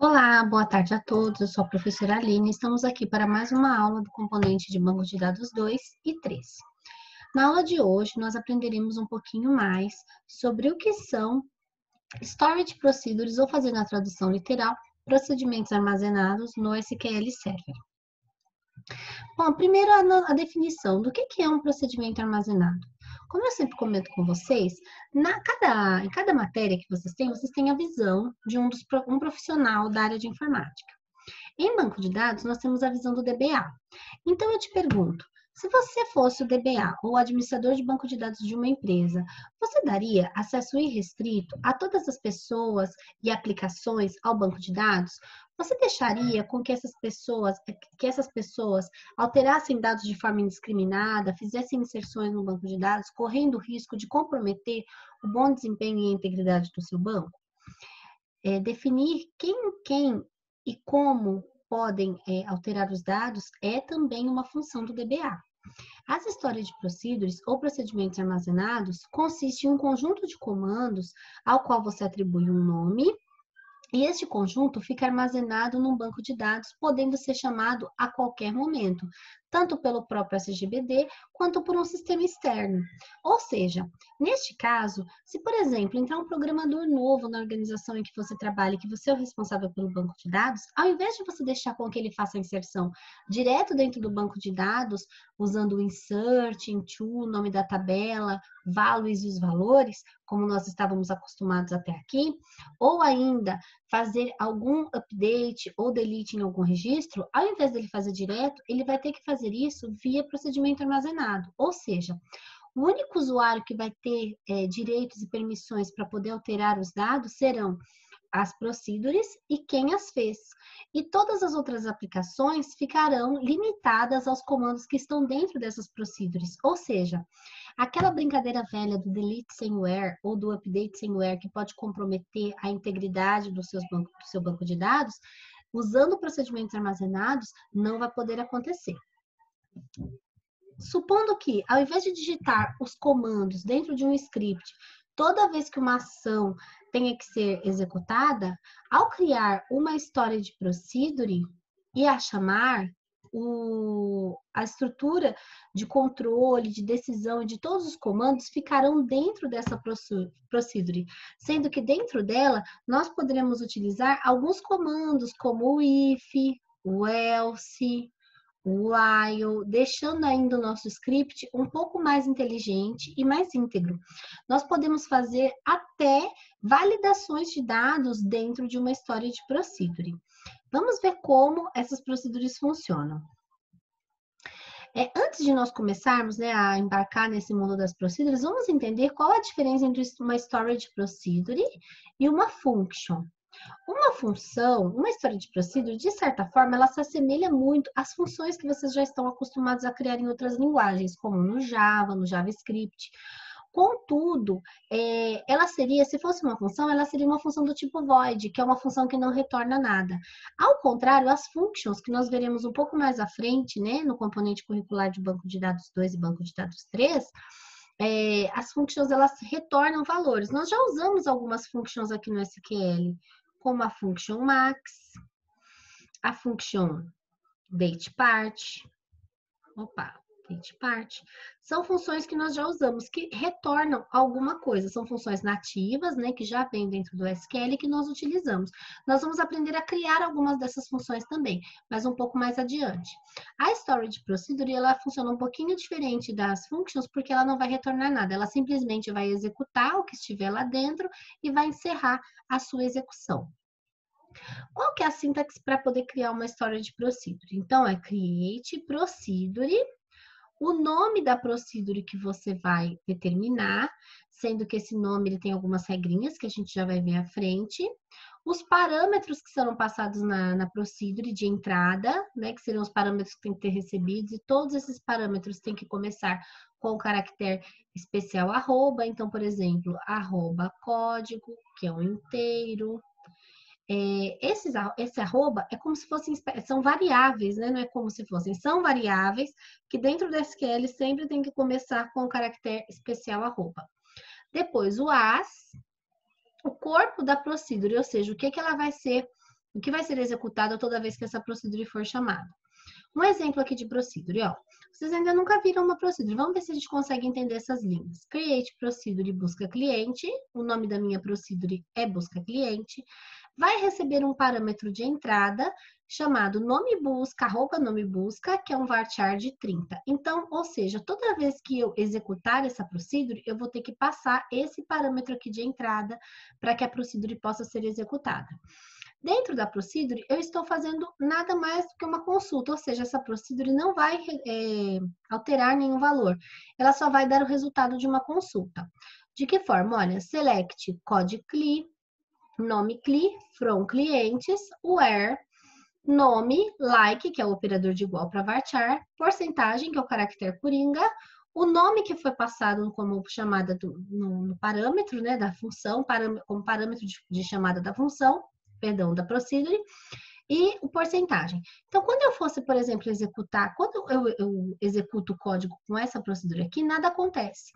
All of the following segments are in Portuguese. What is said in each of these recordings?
Olá, boa tarde a todos. Eu sou a professora Aline. Estamos aqui para mais uma aula do componente de banco de dados 2 e 3. Na aula de hoje, nós aprenderemos um pouquinho mais sobre o que são Storage Procedures, ou fazendo a tradução literal, procedimentos armazenados no SQL Server. Bom, primeiro a definição do que é um procedimento armazenado. Como eu sempre comento com vocês, em cada matéria que vocês têm a visão de um profissional da área de informática. Em banco de dados, nós temos a visão do DBA. Então, eu te pergunto, se você fosse o DBA, ou administrador de banco de dados de uma empresa, você daria acesso irrestrito a todas as pessoas e aplicações ao banco de dados? Você deixaria com que essas pessoas alterassem dados de forma indiscriminada, fizessem inserções no banco de dados, correndo o risco de comprometer o bom desempenho e a integridade do seu banco? Definir quem e como podem alterar os dados é também uma função do DBA. As storage procedures, ou procedimentos armazenados, consiste em um conjunto de comandos ao qual você atribui um nome, e este conjunto fica armazenado num banco de dados, podendo ser chamado a qualquer momento, tanto pelo próprio SGBD, quanto por um sistema externo. Ou seja, neste caso, se, por exemplo, entrar um programador novo na organização em que você trabalha e que você é o responsável pelo banco de dados, ao invés de você deixar com que ele faça a inserção direto dentro do banco de dados, usando o insert, into, nome da tabela, values e os valores, como nós estávamos acostumados até aqui, ou ainda fazer algum update ou delete em algum registro, ao invés dele fazer direto, ele vai ter que fazer isso via procedimento armazenado. Ou seja, o único usuário que vai ter direitos e permissões para poder alterar os dados serão as procedures e quem as fez. E todas as outras aplicações ficarão limitadas aos comandos que estão dentro dessas procedures. Ou seja, aquela brincadeira velha do delete sem where ou do update sem where, que pode comprometer a integridade do seu banco de dados, usando procedimentos armazenados, não vai poder acontecer. Supondo que, ao invés de digitar os comandos dentro de um script, toda vez que uma ação tenha que ser executada, ao criar uma storage procedure e a chamar, a estrutura de controle, de decisão e de todos os comandos ficarão dentro dessa procedure, sendo que dentro dela nós poderemos utilizar alguns comandos como o if, o else, o while, deixando ainda o nosso script um pouco mais inteligente e mais íntegro. Nós podemos fazer até validações de dados dentro de uma storage procedure. Vamos ver como essas procedures funcionam. Antes de nós começarmos a embarcar nesse mundo das procedures, vamos entender qual a diferença entre uma storage procedure e uma function. Uma função, uma storage procedure, de certa forma, ela se assemelha muito às funções que vocês já estão acostumados a criar em outras linguagens, como no Java, no JavaScript. Contudo, se fosse uma função, ela seria uma função do tipo void, que é uma função que não retorna nada. Ao contrário, as functions, que nós veremos um pouco mais à frente, no componente curricular de banco de dados 2 e banco de dados 3, as functions, elas retornam valores. Nós já usamos algumas functions aqui no SQL, como a function max, a function datepart, são funções que nós já usamos, que retornam alguma coisa. São funções nativas, que já vêm dentro do SQL e que nós utilizamos. Nós vamos aprender a criar algumas dessas funções também, mas um pouco mais adiante. A storage procedure, ela funciona um pouquinho diferente das functions, porque ela não vai retornar nada. Ela simplesmente vai executar o que estiver lá dentro e vai encerrar a sua execução. Qual que é a sintaxe para poder criar uma storage procedure? Então, é create procedure, o nome da procedure que você vai determinar, sendo que esse nome ele tem algumas regrinhas que a gente já vai ver à frente, os parâmetros que serão passados na procedure de entrada, que serão os parâmetros que tem que ter recebidos, e todos esses parâmetros têm que começar com o caractere especial arroba. Então, por exemplo, arroba código, que é um inteiro. Esse arroba é como se fossem, são variáveis, não é como se fossem, são variáveis que dentro do SQL sempre tem que começar com o caractere especial arroba. Depois o as, o corpo da procedure, ou seja, o que ela vai ser o que vai ser executado toda vez que essa procedure for chamada. Um exemplo aqui de procedure, ó. Vocês ainda nunca viram uma procedure. Vamos ver se a gente consegue entender essas linhas. Create procedure busca cliente. O nome da minha procedure é busca cliente. Vai receber um parâmetro de entrada chamado nome busca, @nome busca, que é um varchar de 30. Então, ou seja, toda vez que eu executar essa procedure, eu vou ter que passar esse parâmetro aqui de entrada para que a procedure possa ser executada. Dentro da procedure, eu estou fazendo nada mais do que uma consulta, ou seja, essa procedure não vai alterar nenhum valor. Ela só vai dar o resultado de uma consulta. De que forma? Olha, select code CLI, nome CLI, from clientes, where, nome, like, que é o operador de igual para varchar, porcentagem, que é o caractere coringa, o nome que foi passado como chamada no parâmetro, né, da função, como parâmetro de chamada da função, perdão, da procedure, e o porcentagem. Então, quando eu fosse, por exemplo, executar, quando eu executo o código com essa procedure aqui, nada acontece.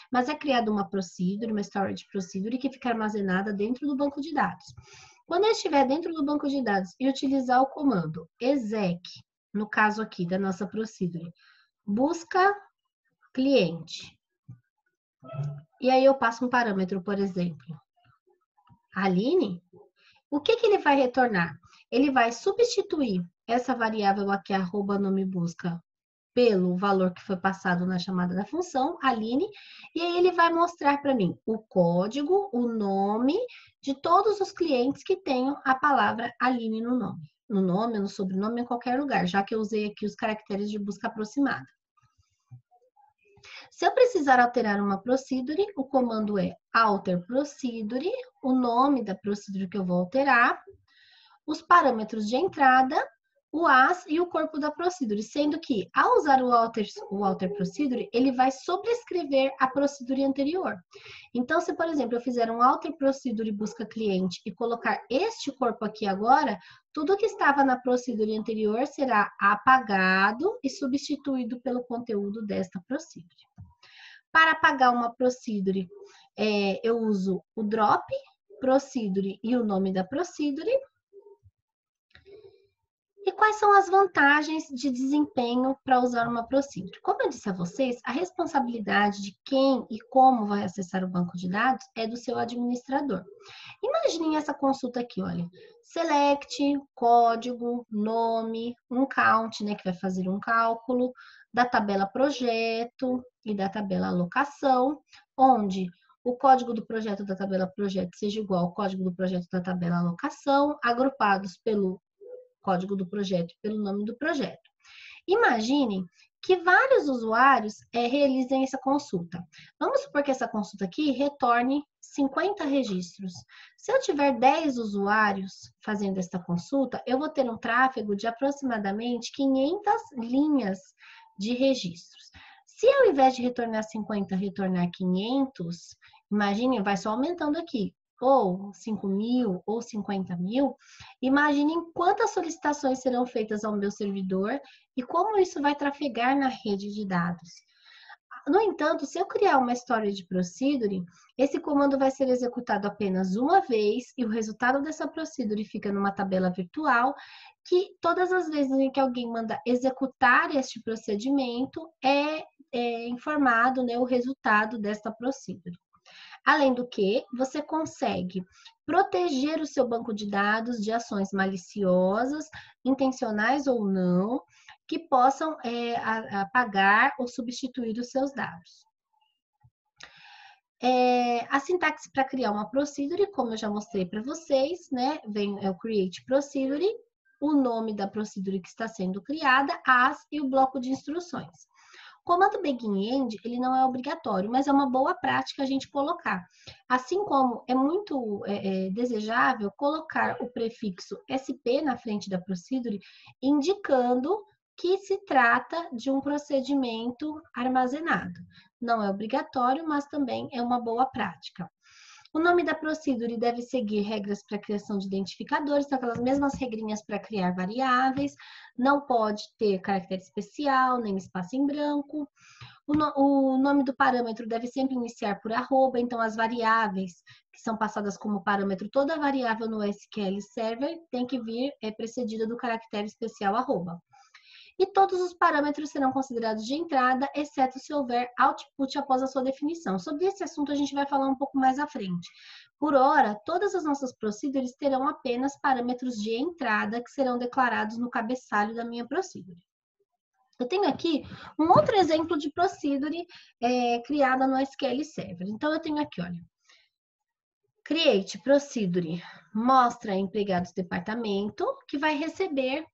Mas é criada uma procedure, uma storage procedure, que fica armazenada dentro do banco de dados. Quando eu estiver dentro do banco de dados e utilizar o comando exec, no caso aqui da nossa procedure, busca cliente. E aí eu passo um parâmetro, por exemplo, Aline, o que ele vai retornar? Ele vai substituir essa variável aqui, @nome busca, pelo valor que foi passado na chamada da função, Aline, e aí ele vai mostrar para mim o código, o nome de todos os clientes que tenham a palavra Aline no nome. No nome, no sobrenome, em qualquer lugar, já que eu usei aqui os caracteres de busca aproximada. Se eu precisar alterar uma procedure, o comando é alter procedure, o nome da procedure que eu vou alterar, os parâmetros de entrada, o as e o corpo da procedure, sendo que, ao usar o alter procedure, ele vai sobrescrever a procedure anterior. Então, se, por exemplo, eu fizer um alter procedure busca cliente e colocar este corpo aqui agora, tudo que estava na procedure anterior será apagado e substituído pelo conteúdo desta procedure. Para apagar uma procedure, eu uso o drop, procedure e o nome da procedure. E quais são as vantagens de desempenho para usar uma procedure? Como eu disse a vocês, a responsabilidade de quem e como vai acessar o banco de dados é do seu administrador. Imaginem essa consulta aqui, olha. Select, código, nome, um count, né, que vai fazer um cálculo, da tabela projeto e da tabela alocação, onde o código do projeto da tabela projeto seja igual ao código do projeto da tabela alocação, agrupados pelo código do projeto e pelo nome do projeto. Imaginem que vários usuários realizem essa consulta. Vamos supor que essa consulta aqui retorne 50 registros. Se eu tiver 10 usuários fazendo esta consulta, eu vou ter um tráfego de aproximadamente 500 linhas de registros. Se ao invés de retornar 50, retornar 500, imaginem, vai só aumentando aqui, ou 5.000 ou 50.000, imaginem quantas solicitações serão feitas ao meu servidor e como isso vai trafegar na rede de dados. No entanto, se eu criar uma storage procedure, esse comando vai ser executado apenas uma vez e o resultado dessa procedure fica numa tabela virtual que todas as vezes em que alguém manda executar este procedimento é informado, né, o resultado desta procedure. Além do que, você consegue proteger o seu banco de dados de ações maliciosas, intencionais ou não, que possam apagar ou substituir os seus dados. A sintaxe para criar uma procedure, como eu já mostrei para vocês, né? É o create procedure, o nome da procedure que está sendo criada, as e o bloco de instruções. O comando begin-end, ele não é obrigatório, mas é uma boa prática a gente colocar. Assim como é muito desejável colocar o prefixo SP na frente da procedure, indicando que se trata de um procedimento armazenado. Não é obrigatório, mas também é uma boa prática. O nome da procedure deve seguir regras para criação de identificadores, são aquelas mesmas regrinhas para criar variáveis, não pode ter caractere especial, nem espaço em branco. O nome do parâmetro deve sempre iniciar por arroba, então as variáveis que são passadas como parâmetro, toda variável no SQL Server tem que vir precedida do caractere especial arroba. E todos os parâmetros serão considerados de entrada, exceto se houver output após a sua definição. Sobre esse assunto a gente vai falar um pouco mais à frente. Por hora, todas as nossas procedures terão apenas parâmetros de entrada que serão declarados no cabeçalho da minha procedure. Eu tenho aqui um outro exemplo de procedure criada no SQL Server. Então, eu tenho aqui, olha, create procedure mostra empregados departamento, que vai receber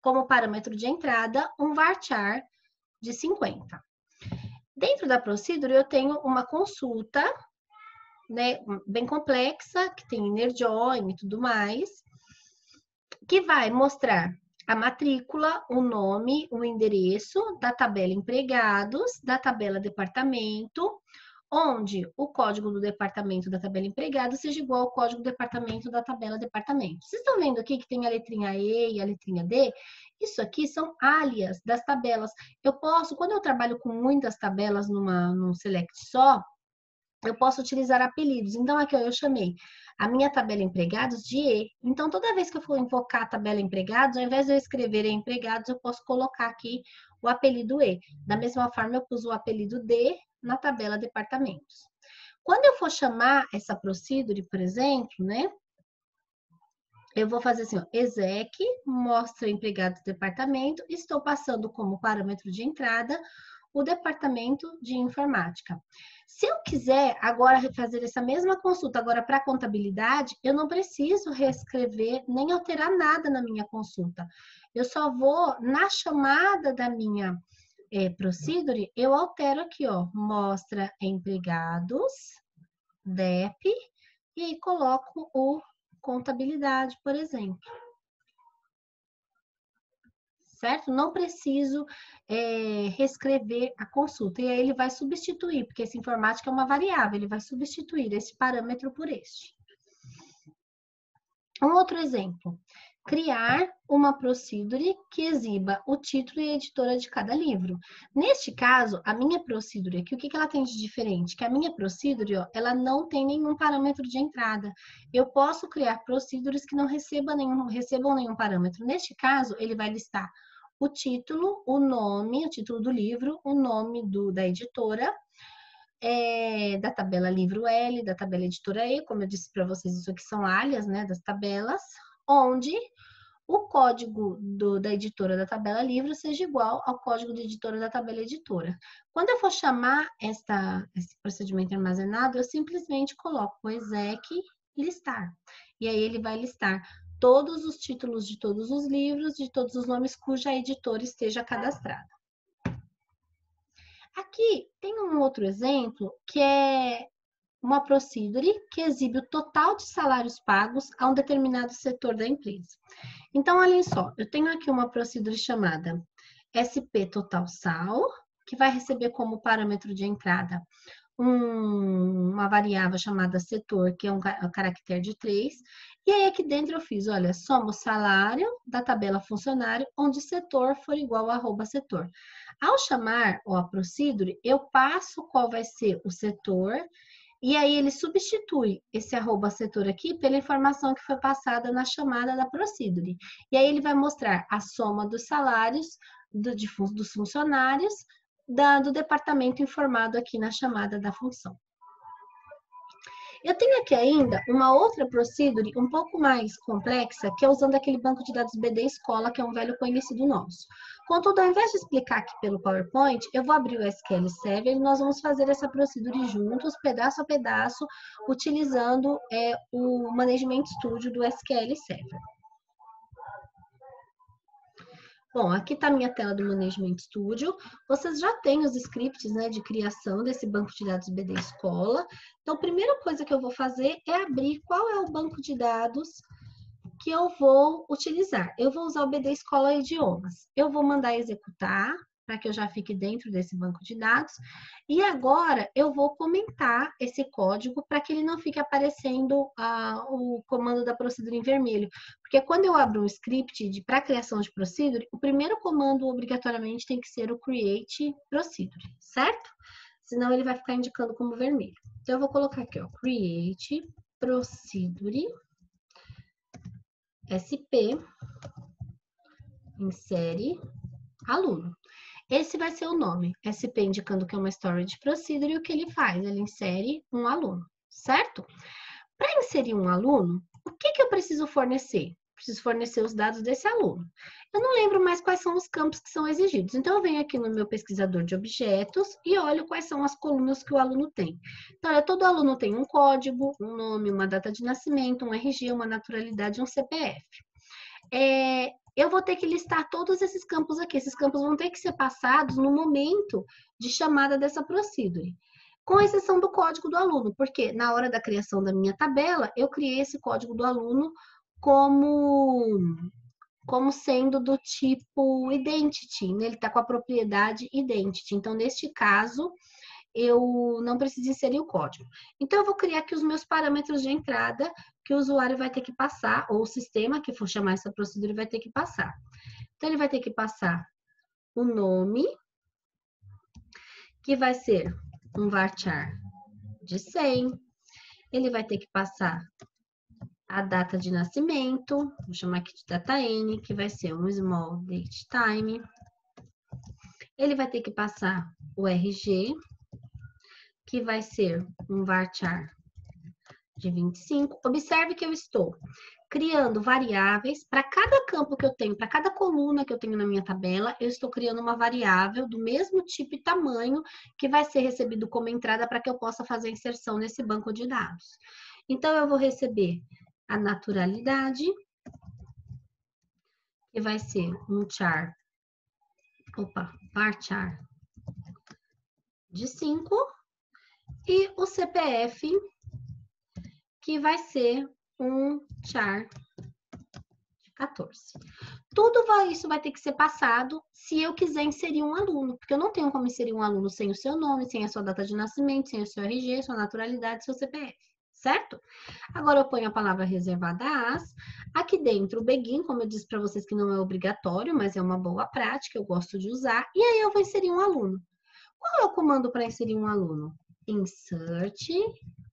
como parâmetro de entrada um varchar de 50. Dentro da procedure, eu tenho uma consulta, né, bem complexa, que tem inner join e tudo mais, que vai mostrar a matrícula, o nome, o endereço da tabela empregados, da tabela departamento, onde o código do departamento da tabela empregado seja igual ao código do departamento da tabela departamento. Vocês estão vendo aqui que tem a letrinha E e a letrinha D? Isso aqui são alias das tabelas. Eu posso, quando eu trabalho com muitas tabelas num select só, eu posso utilizar apelidos. Então, aqui eu chamei a minha tabela empregados de E. Então, toda vez que eu for invocar a tabela empregados, ao invés de eu escrever empregados, eu posso colocar aqui o apelido E. Da mesma forma, eu pus o apelido D na tabela departamentos. Quando eu for chamar essa procedure, por exemplo, né? Eu vou fazer assim, ó, exec, mostra empregados departamento, estou passando como parâmetro de entrada o departamento de informática. Se eu quiser agora fazer essa mesma consulta agora para contabilidade, eu não preciso reescrever nem alterar nada na minha consulta. Eu só vou, na chamada da minha procedure, eu altero aqui, ó, mostra empregados, DEP, e aí coloco o contabilidade, por exemplo. Certo? Não preciso reescrever a consulta. E aí ele vai substituir, porque essa informática é uma variável, ele vai substituir esse parâmetro por este. Um outro exemplo. Criar uma procedure que exiba o título e a editora de cada livro. Neste caso, a minha procedure aqui, o que ela tem de diferente? Que a minha procedure, ó, ela não tem nenhum parâmetro de entrada. Eu posso criar procedures que não recebam nenhum parâmetro. Neste caso, ele vai listar o título, o nome, o título do livro, o nome da editora, da tabela livro L, da tabela editora E, como eu disse para vocês, isso aqui são alias, né, das tabelas, onde o código da editora da tabela livro seja igual ao código da editora da tabela editora. Quando eu for chamar esse procedimento armazenado, eu simplesmente coloco o exec listar. E aí ele vai listar todos os títulos de todos os livros, de todos os nomes cuja editora esteja cadastrada. Aqui tem um outro exemplo que é uma procedure que exibe o total de salários pagos a um determinado setor da empresa. Então, olhem só, eu tenho aqui uma procedure chamada SP Total Sal, que vai receber como parâmetro de entrada uma variável chamada setor, que é um caractere de 3. E aí aqui dentro eu fiz, olha, soma o salário da tabela funcionário, onde setor for igual a @setor. Ao chamar a procedure, eu passo qual vai ser o setor, e aí ele substitui esse @setor aqui pela informação que foi passada na chamada da procedure. E aí ele vai mostrar a soma dos salários dos funcionários do departamento informado aqui na chamada da função. Eu tenho aqui ainda uma outra procedure um pouco mais complexa, que é usando aquele banco de dados BD Escola, que é um velho conhecido nosso. Contudo, ao invés de explicar aqui pelo PowerPoint, eu vou abrir o SQL Server e nós vamos fazer essa procedure juntos, pedaço a pedaço, utilizando o Management Studio do SQL Server. Bom, aqui está a minha tela do Management Studio. Vocês já têm os scripts, né, de criação desse banco de dados BD Escola. Então, a primeira coisa que eu vou fazer é abrir qual é o banco de dados que eu vou utilizar. Eu vou usar o BD Escola Idiomas. Eu vou mandar executar para que eu já fique dentro desse banco de dados. E agora eu vou comentar esse código para que ele não fique aparecendo o comando da procedure em vermelho. Porque quando eu abro um script para criação de procedure, o primeiro comando obrigatoriamente tem que ser o create procedure, certo? Senão ele vai ficar indicando como vermelho. Então eu vou colocar aqui, ó, create procedure SP insere aluno. Esse vai ser o nome, SP indicando que é uma storage procedure e o que ele faz? Ele insere um aluno, certo? Para inserir um aluno, o que eu preciso fornecer? Preciso fornecer os dados desse aluno. Eu não lembro mais quais são os campos que são exigidos. Então, eu venho aqui no meu pesquisador de objetos e olho quais são as colunas que o aluno tem. Então, todo aluno tem um código, um nome, uma data de nascimento, um RG, uma naturalidade e um CPF. Eu vou ter que listar todos esses campos aqui. Esses campos vão ter que ser passados no momento de chamada dessa procedure. Com exceção do código do aluno, porque na hora da criação da minha tabela, eu criei esse código do aluno como sendo do tipo identity, né? Ele está com a propriedade identity. Então, neste caso, eu não preciso inserir o código. Então, eu vou criar aqui os meus parâmetros de entrada que o usuário vai ter que passar, ou o sistema que for chamar essa procedura vai ter que passar. Então, ele vai ter que passar o nome, que vai ser um varchar de 100. Ele vai ter que passar a data de nascimento, vou chamar aqui de data N, que vai ser um small date time. Ele vai ter que passar o RG, que vai ser um varchar de 25. Observe que eu estou criando variáveis para cada campo que eu tenho, para cada coluna que eu tenho na minha tabela, eu estou criando uma variável do mesmo tipo e tamanho que vai ser recebido como entrada para que eu possa fazer a inserção nesse banco de dados. Então, eu vou receber a naturalidade, que vai ser um varchar de 5, e o CPF, que vai ser um char de 14. Isso vai ter que ser passado se eu quiser inserir um aluno, porque eu não tenho como inserir um aluno sem o seu nome, sem a sua data de nascimento, sem o seu RG, sua naturalidade, seu CPF, certo? Agora eu ponho a palavra reservada às. Aqui dentro o begin, como eu disse para vocês que não é obrigatório, mas é uma boa prática, eu gosto de usar. E aí eu vou inserir um aluno. Qual é o comando para inserir um aluno? Insert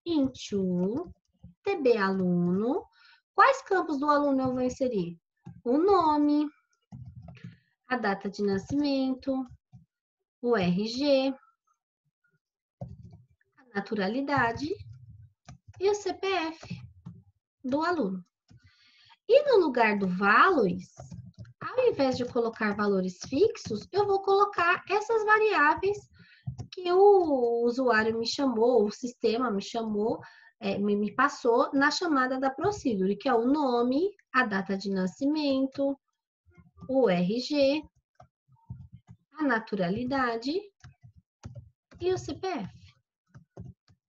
into tbaluno. Quais campos do aluno eu vou inserir? O nome, a data de nascimento, o RG, a naturalidade e o CPF do aluno. E no lugar do values, ao invés de colocar valores fixos, eu vou colocar essas variáveis que o usuário me chamou, o sistema me chamou, me passou na chamada da procedure, que é o nome, a data de nascimento, o RG, a naturalidade e o CPF.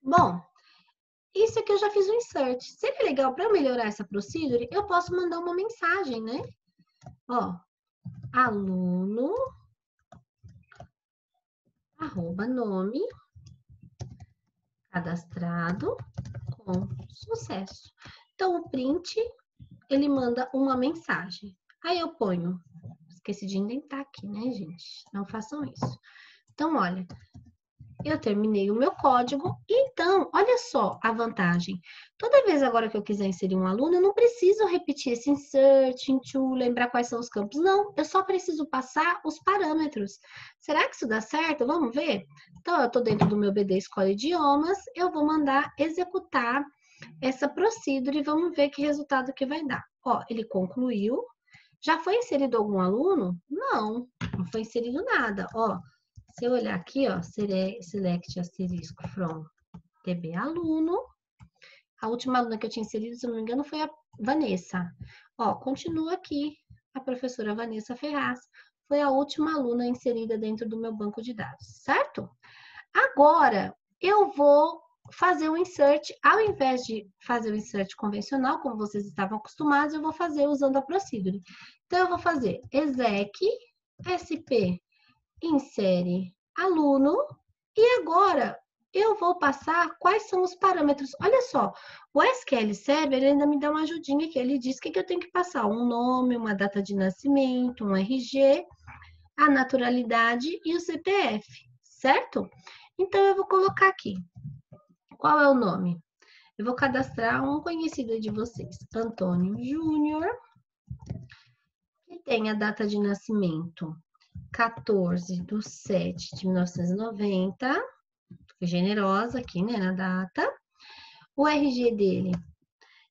Bom, isso aqui eu já fiz um insert. Seria legal para eu melhorar essa procedure, eu posso mandar uma mensagem, né? Ó, aluno, @nome, cadastrado com sucesso. Então, o print, ele manda uma mensagem. Aí eu ponho, esqueci de indentar aqui, né, gente? Não façam isso. Então, olha, eu terminei o meu código. Então, olha só a vantagem. Toda vez agora que eu quiser inserir um aluno, eu não preciso repetir esse insert, into, lembrar quais são os campos. Não, eu só preciso passar os parâmetros. Será que isso dá certo? Vamos ver? Então, eu estou dentro do meu BD Escola Idiomas, eu vou mandar executar essa procedure e vamos ver que resultado que vai dar. Ó, ele concluiu. Já foi inserido algum aluno? Não, não foi inserido nada. Ó, se eu olhar aqui, ó, select asterisco from tbaluno. A última aluna que eu tinha inserido, se não me engano, foi a Vanessa. Ó, continua aqui a professora Vanessa Ferraz. Foi a última aluna inserida dentro do meu banco de dados, certo? Agora, eu vou fazer o insert, ao invés de fazer o insert convencional, como vocês estavam acostumados, eu vou fazer usando a procedure. Então, eu vou fazer exec sp insere aluno, e agora eu vou passar quais são os parâmetros. Olha só, o SQL Server ele ainda me dá uma ajudinha aqui, ele diz que eu tenho que passar um nome, uma data de nascimento, um RG, a naturalidade e o CPF, certo? Então, eu vou colocar aqui. Qual é o nome? Eu vou cadastrar um conhecido de vocês, Antônio Júnior, que tem a data de nascimento 14/7/1990, fui generosa aqui, né, na data. O RG dele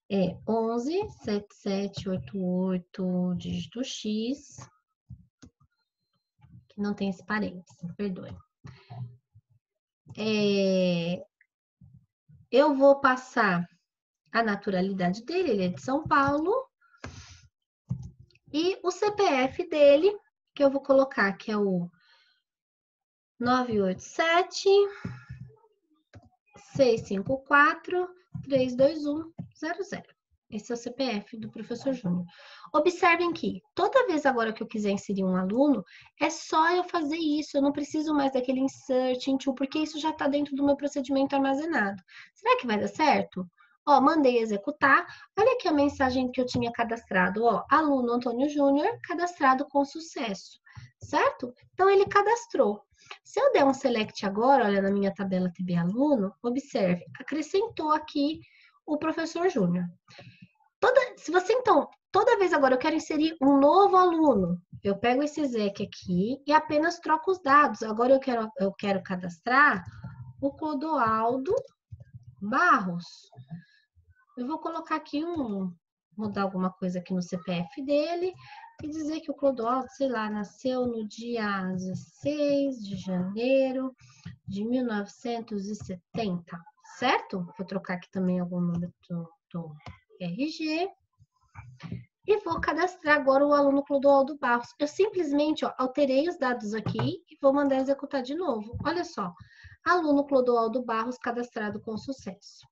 é 117788, dígito X, que não tem esse parênteses, perdoe. Eu vou passar a naturalidade dele, ele é de São Paulo, e o CPF dele, que eu vou colocar, que é o 987-654-32100. Esse é o CPF do professor Júnior. Observem que toda vez agora que eu quiser inserir um aluno, é só eu fazer isso. Eu não preciso mais daquele insert into, porque isso já está dentro do meu procedimento armazenado. Será que vai dar certo? Ó, mandei executar. Olha aqui a mensagem que eu tinha cadastrado. Ó, aluno Antônio Júnior, cadastrado com sucesso. Certo? Então, ele cadastrou. Se eu der um select agora, olha na minha tabela TB Aluno, observe, acrescentou aqui o professor Júnior. Se você, então, toda vez agora eu quero inserir um novo aluno, eu pego esse exec aqui e apenas troco os dados. Agora eu quero cadastrar o Clodoaldo Barros. Eu vou colocar aqui mudar alguma coisa aqui no CPF dele e dizer que o Clodoaldo, sei lá, nasceu no dia 16 de janeiro de 1970, certo? Vou trocar aqui também algum número do RG. E vou cadastrar agora o aluno Clodoaldo Barros. Eu simplesmente alterei os dados aqui e vou mandar executar de novo. Olha só, aluno Clodoaldo Barros cadastrado com sucesso.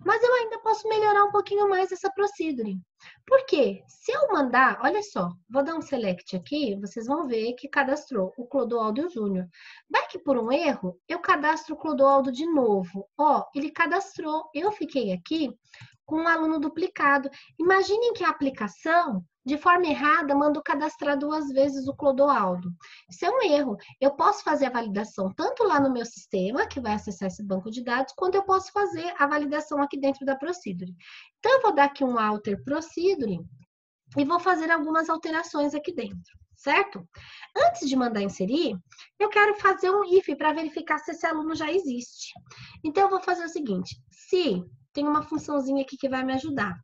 Mas eu ainda posso melhorar um pouquinho mais essa procedure. Por quê? Se eu mandar, olha só, vou dar um select aqui, vocês vão ver que cadastrou o Clodoaldo Júnior. Vai que por um erro, eu cadastro o Clodoaldo de novo. Ó, ele cadastrou, eu fiquei aqui com um aluno duplicado. Imaginem que a aplicação, de forma errada, mandou cadastrar 2 vezes o Clodoaldo. Isso é um erro. Eu posso fazer a validação tanto lá no meu sistema, que vai acessar esse banco de dados, quanto eu posso fazer a validação aqui dentro da Procedure. Então, eu vou dar aqui um Alter Procedure e vou fazer algumas alterações aqui dentro, certo? Antes de mandar inserir, eu quero fazer um if para verificar se esse aluno já existe. Então, eu vou fazer o seguinte, se tem uma funçãozinha aqui que vai me ajudar.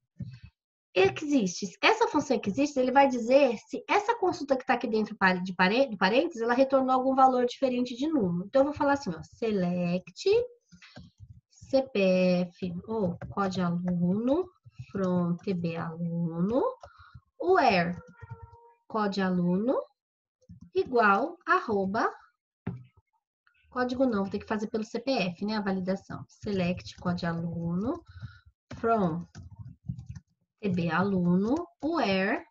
Existe. Essa função que existe, ele vai dizer se essa consulta que está aqui dentro de parênteses, ela retornou algum valor diferente de número. Então, eu vou falar assim, ó, select CPF ou código aluno from TB aluno, where código aluno igual arroba, código não, vou ter que fazer pelo CPF, né, a validação. Select código aluno from TB aluno, where.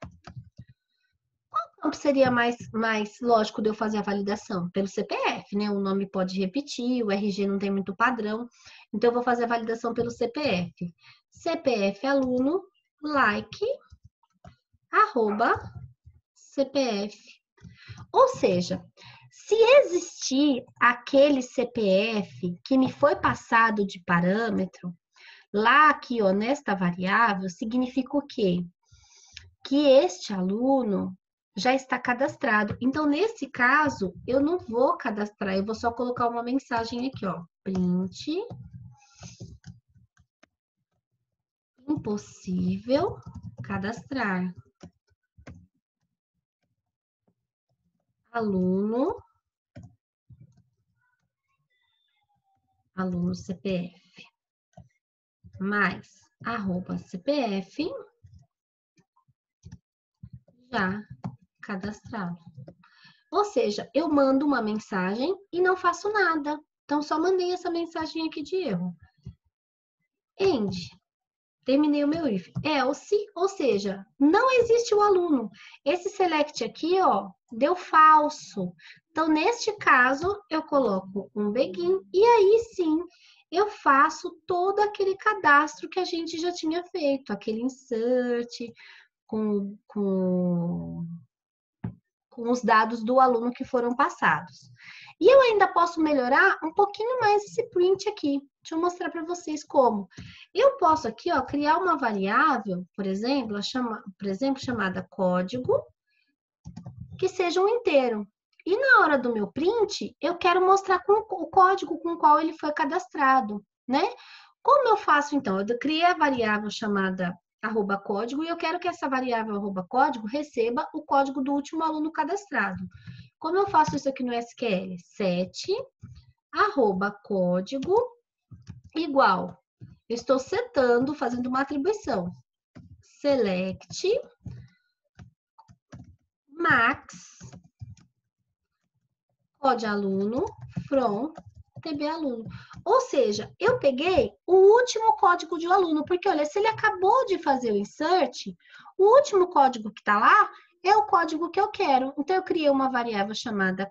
Qual campo seria mais lógico de eu fazer a validação? Pelo CPF, né? O nome pode repetir, o RG não tem muito padrão. Então, eu vou fazer a validação pelo CPF. CPF aluno, like, arroba, CPF. Ou seja, se existir aquele CPF que me foi passado de parâmetro, lá aqui, ó, nesta variável, significa o quê? Que este aluno já está cadastrado. Então, nesse caso, eu não vou cadastrar, eu vou só colocar uma mensagem aqui, ó. Print. Impossível cadastrar. Aluno CPF. Mais arroba CPF já cadastrado. Ou seja, eu mando uma mensagem e não faço nada. Então, só mandei essa mensagem aqui de erro. End. Terminei o meu if. Else, ou seja, não existe o aluno. Esse select aqui, ó, deu falso. Então, neste caso, eu coloco um begin e aí sim eu faço todo aquele cadastro que a gente já tinha feito, aquele insert com os dados do aluno que foram passados. E eu ainda posso melhorar um pouquinho mais esse print aqui. Deixa eu mostrar para vocês como. Eu posso aqui, ó, criar uma variável, por exemplo, chamada código, que seja um inteiro. E na hora do meu print, eu quero mostrar o código com o qual ele foi cadastrado, né? Como eu faço, então? Eu criei a variável chamada @código e eu quero que essa variável @código receba o código do último aluno cadastrado. Como eu faço isso aqui no SQL? Set @código igual. Eu estou setando, fazendo uma atribuição. Select max code aluno from TB aluno. Ou seja, eu peguei o último código de um aluno, porque olha, se ele acabou de fazer o insert, o último código que está lá é o código que eu quero. Então, eu criei uma variável chamada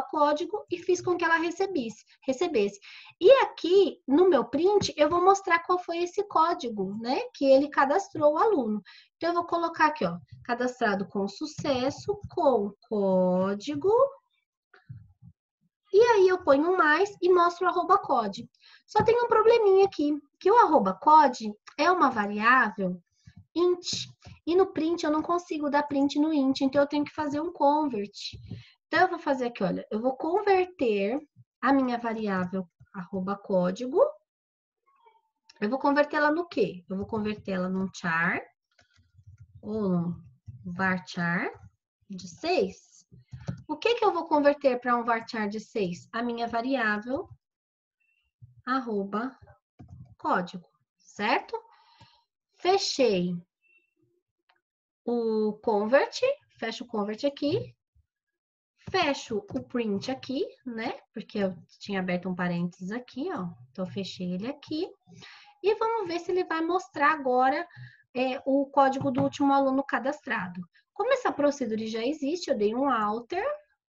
@código e fiz com que ela recebesse. E aqui, no meu print, eu vou mostrar qual foi esse código, né, que ele cadastrou o aluno. Então, eu vou colocar aqui, ó, cadastrado com sucesso, com código. E aí eu ponho um mais e mostro o @code. Só tem um probleminha aqui, que o @code é uma variável int. E no print eu não consigo dar print no int, então eu tenho que fazer um convert. Então eu vou fazer aqui, olha, eu vou converter a minha variável @código. Eu vou convertê-la no quê? Eu vou convertê-la num char ou num varchar de 6. O que eu vou converter para um varchar de 6? A minha variável @código, certo? Fechei o convert, fecho o convert aqui, fecho o print aqui, né? Porque eu tinha aberto um parênteses aqui, ó. Então, fechei ele aqui. E vamos ver se ele vai mostrar agora o código do último aluno cadastrado. Como essa procedure já existe, eu dei um alter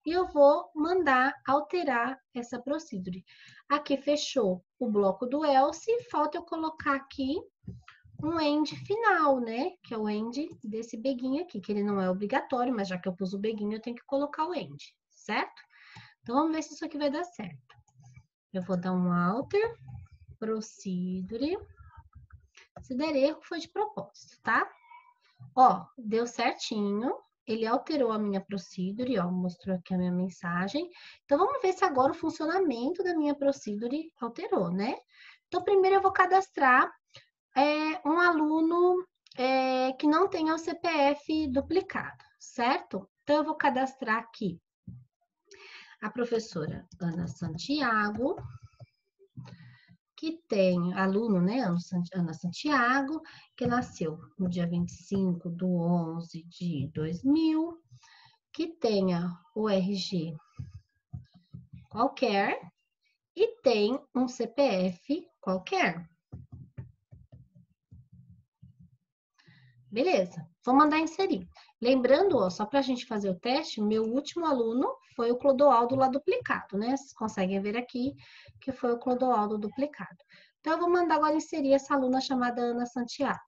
e eu vou mandar alterar essa procedure. Aqui fechou o bloco do else, falta eu colocar aqui um end final, né? Que é o end desse begin aqui, que ele não é obrigatório, mas já que eu pus o begin, eu tenho que colocar o end, certo? Então, vamos ver se isso aqui vai dar certo. Eu vou dar um alter, procedure. Se der erro, foi de propósito, tá? Ó, deu certinho. Ele alterou a minha procedure, ó, mostrou aqui a minha mensagem. Então, vamos ver se agora o funcionamento da minha procedure alterou, né? Então, primeiro eu vou cadastrar um aluno que não tenha o CPF duplicado, certo? Então, eu vou cadastrar aqui a professora Ana Santiago, que tem aluno, né, Ana Santiago, que nasceu no dia 25/11/2000, que tenha o RG qualquer e tem um CPF qualquer. Beleza, vou mandar inserir. Lembrando, ó, só para a gente fazer o teste, meu último aluno foi o Clodoaldo lá duplicado, né? Vocês conseguem ver aqui que foi o Clodoaldo duplicado. Então, eu vou mandar agora inserir essa aluna chamada Ana Santiago.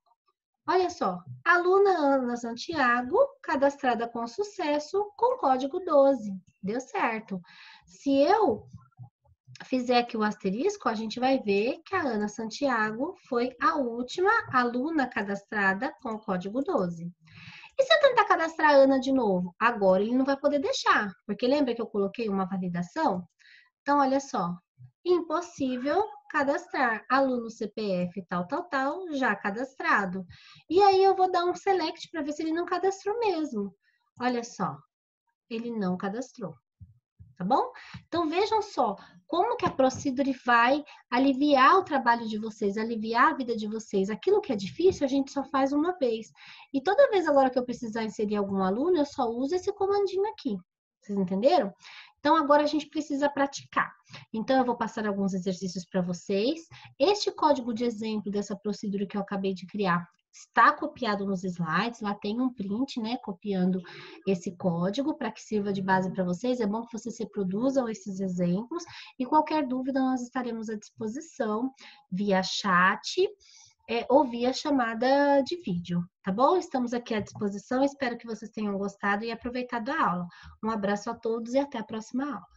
Olha só, aluna Ana Santiago, cadastrada com sucesso, com código 12. Deu certo. Se eu fizer aqui o asterisco, a gente vai ver que a Ana Santiago foi a última aluna cadastrada com o código 12. E se eu tentar cadastrar a Ana de novo? Agora ele não vai poder deixar, porque lembra que eu coloquei uma validação? Então, olha só, impossível cadastrar aluno CPF tal, já cadastrado. E aí eu vou dar um select para ver se ele não cadastrou mesmo. Olha só, ele não cadastrou. Tá bom? Então, vejam só como que a Procedure vai aliviar o trabalho de vocês, aliviar a vida de vocês. Aquilo que é difícil, a gente só faz uma vez. E toda vez agora que eu precisar inserir algum aluno, eu só uso esse comandinho aqui. Vocês entenderam? Então, agora a gente precisa praticar. Então, eu vou passar alguns exercícios para vocês. Este código de exemplo dessa Procedure que eu acabei de criar está copiado nos slides, lá tem um print, né, copiando esse código para que sirva de base para vocês. É bom que vocês reproduzam esses exemplos e qualquer dúvida nós estaremos à disposição via chat ou via chamada de vídeo, tá bom? Estamos aqui à disposição, espero que vocês tenham gostado e aproveitado a aula. Um abraço a todos e até a próxima aula.